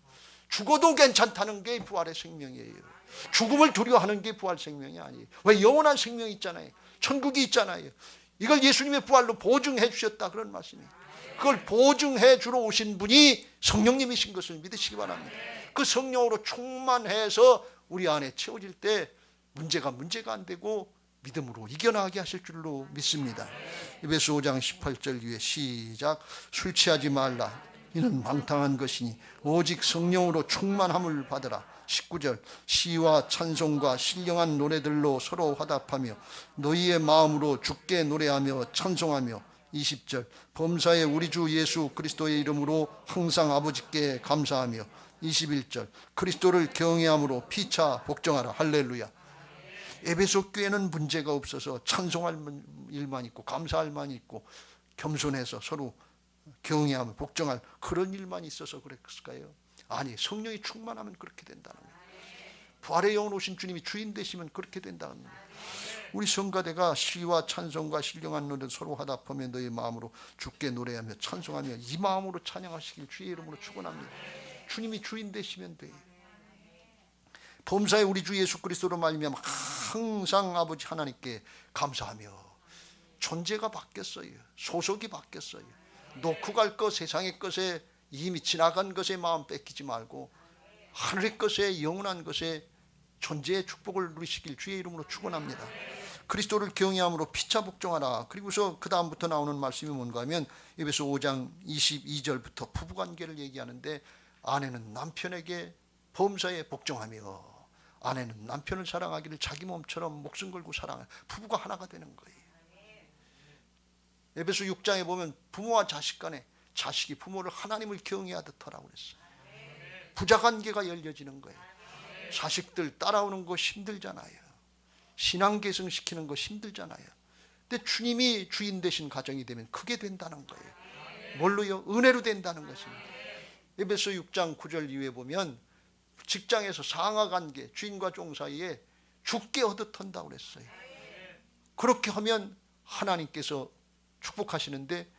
죽어도 괜찮다는 게 부활의 생명이에요. 죽음을 두려워하는 게 부활 생명이 아니에요. 왜? 영원한 생명이 있잖아요. 천국이 있잖아요. 이걸 예수님의 부활로 보증해 주셨다, 그런 말씀이에요. 그걸 보증해 주러 오신 분이 성령님이신 것을 믿으시기 바랍니다. 그 성령으로 충만해서 우리 안에 채워질 때 문제가 안 되고 믿음으로 이겨나가게 하실 줄로 믿습니다. 에베소 5장 18절 위에 시작. 술 취하지 말라, 이는 방탕한 것이니 오직 성령으로 충만함을 받으라. 19절. 시와 찬송과 신령한 노래들로 서로 화답하며 너희의 마음으로 주께 노래하며 찬송하며. 20절. 범사에 우리 주 예수 그리스도의 이름으로 항상 아버지께 감사하며. 21절. 그리스도를 경외함으로 피차 복종하라. 할렐루야. 에베소 교회는 문제가 없어서 찬송할 일만 있고 감사할 만 있고 겸손해서 서로 경외하며 복종할 그런 일만 있어서 그랬을까요? 아니, 성령이 충만하면 그렇게 된다는 거예요. 부활의 영혼 오신 주님이 주인 되시면 그렇게 된다는 거예요. 우리 성가대가 시와 찬송과 신령한 노래 서로 화답하며 너희 마음으로 주께 노래하며 찬송하며 이 마음으로 찬양하시길 주의 이름으로 축원합니다. 주님이 주인 되시면 돼요. 범사에 우리 주 예수 그리스도로 말미암아 항상 아버지 하나님께 감사하며. 존재가 바뀌었어요. 소속이 바뀌었어요. 놓고 갈 것, 세상의 것에 이미 지나간 것에 마음 뺏기지 말고 하늘의 것에, 영원한 것에 존재의 축복을 누리시길 주의 이름으로 축원합니다. 그리스도를 경외함으로 피차 복종하라. 그리고서 그 다음부터 나오는 말씀이 뭔가 하면 에베소 5장 22절부터 부부관계를 얘기하는데, 아내는 남편에게 범사에 복종하며, 아내는 남편을 사랑하기를 자기 몸처럼 목숨 걸고 사랑하는 부부가 하나가 되는 거예요. 에베소 6장에 보면 부모와 자식 간에 자식이 부모를 하나님을 경외하듯 하라고 그랬어요. 부자관계가 열려지는 거예요. 자식들 따라오는 거 힘들잖아요. 신앙 계승시키는 거 힘들잖아요. 근데 주님이 주인 되신 가정이 되면 그게 된다는 거예요. 뭘로요? 은혜로 된다는 것입니다. 에베소 6장 9절 이후에 보면 직장에서 상하관계, 주인과 종 사이에 죽게 얻어턴다고 그랬어요. 그렇게 하면 하나님께서 축복하시는데,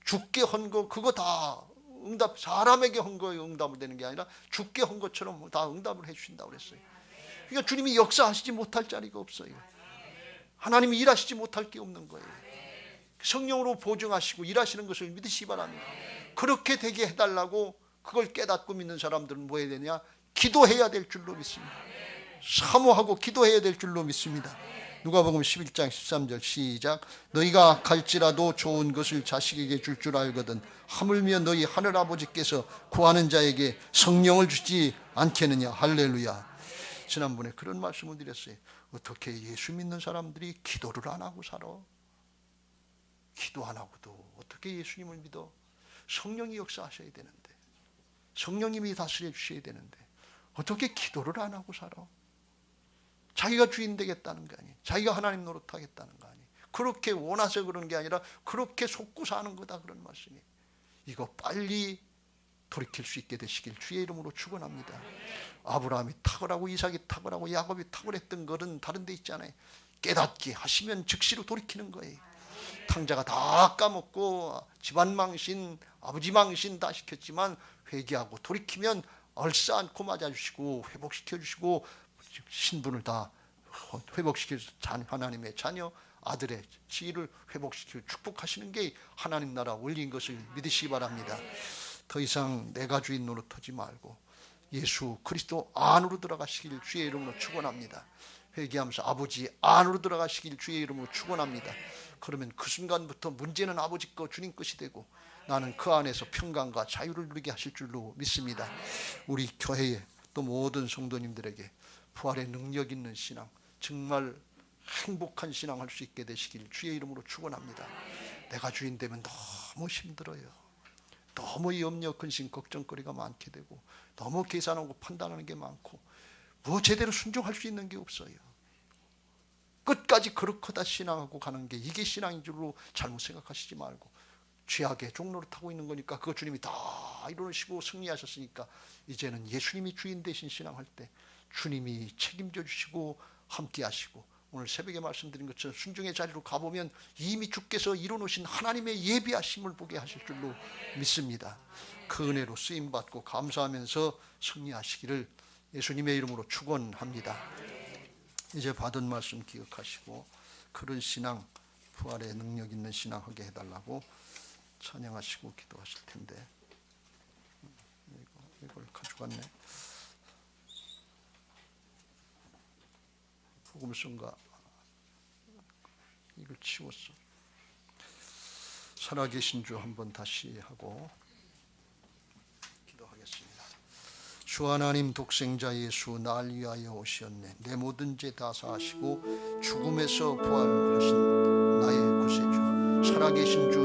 죽게 한 거 그거 다 응답, 사람에게 한 거에 응답을 되는 게 아니라 죽게 한 것처럼 다 응답을 해 주신다고 그랬어요. 그러니까 주님이 역사하시지 못할 자리가 없어요. 하나님이 일하시지 못할 게 없는 거예요. 성령으로 보증하시고 일하시는 것을 믿으시기 바랍니다. 그렇게 되게 해달라고 그걸 깨닫고 믿는 사람들은 뭐 해야 되냐? 기도해야 될 줄로 믿습니다. 사모하고 기도해야 될 줄로 믿습니다. 누가복음 11장 13절 시작. 너희가 갈지라도 좋은 것을 자식에게 줄 줄 알거든 하물며 너희 하늘아버지께서 구하는 자에게 성령을 주지 않겠느냐. 할렐루야. 지난번에 그런 말씀을 드렸어요. 어떻게 예수 믿는 사람들이 기도를 안 하고 살아? 기도 안 하고도 어떻게 예수님을 믿어? 성령이 역사하셔야 되는데, 성령님이 다스려 주셔야 되는데 어떻게 기도를 안 하고 살아? 자기가 주인 되겠다는 거 아니에요. 자기가 하나님 노릇하겠다는 거 아니에요. 그렇게 원해서 그런 게 아니라 그렇게 속고 사는 거다, 그런 말씀이. 이거 빨리 돌이킬 수 있게 되시길 주의 이름으로 축원합니다. 아브라함이 탁월하고 이삭이 탁월하고 야곱이 탁월했던 것은 다른 데 있잖아요. 깨닫게 하시면 즉시로 돌이키는 거예요. 탕자가 다 까먹고 집안 망신, 아버지 망신 다 시켰지만 회개하고 돌이키면 얼싸안고 맞아주시고 회복시켜주시고 신분을 다 회복시켜서 하나님의 자녀 아들의 지위를 회복시켜 축복하시는 게 하나님 나라 원리인 것을 믿으시기 바랍니다. 더 이상 내가 주인 노릇하지 말고 예수 그리스도 안으로 들어가시길 주의 이름으로 축원합니다. 회개하면서 아버지 안으로 들어가시길 주의 이름으로 축원합니다. 그러면 그 순간부터 문제는 아버지 거 주님 것이 되고 나는 그 안에서 평강과 자유를 누리게 하실 줄로 믿습니다. 우리 교회에 또 모든 성도님들에게 부활의 능력 있는 신앙, 정말 행복한 신앙 할 수 있게 되시길 주의 이름으로 축원합니다. 내가 주인 되면 너무 힘들어요. 너무 염려, 근심, 걱정거리가 많게 되고 너무 계산하고 판단하는 게 많고 뭐 제대로 순종할 수 있는 게 없어요. 끝까지 그렇게다 신앙하고 가는 게 이게 신앙인 줄로 잘못 생각하시지 말고 죄악의 종로를 타고 있는 거니까 그거 주님이 다 이루시고 승리하셨으니까 이제는 예수님이 주인 되신 신앙할 때 주님이 책임져 주시고 함께 하시고 오늘 새벽에 말씀드린 것처럼 순종의 자리로 가보면 이미 주께서 이뤄놓으신 하나님의 예비하심을 보게 하실 줄로 믿습니다. 그 은혜로 쓰임받고 감사하면서 승리하시기를 예수님의 이름으로 축원합니다. 이제 받은 말씀 기억하시고 그런 신앙, 부활의 능력 있는 신앙 하게 해달라고 찬양하시고 기도하실 텐데 이걸 가져갔네. 복음서인가 이걸 치웠어. 살아계신 주 한번 다시 하고 기도하겠습니다. 주 하나님 독생자 예수 날 위하여 오셨네. 내 모든 죄 다 사하시고 죽음에서 부활하신 나의 구세주 살아계신 주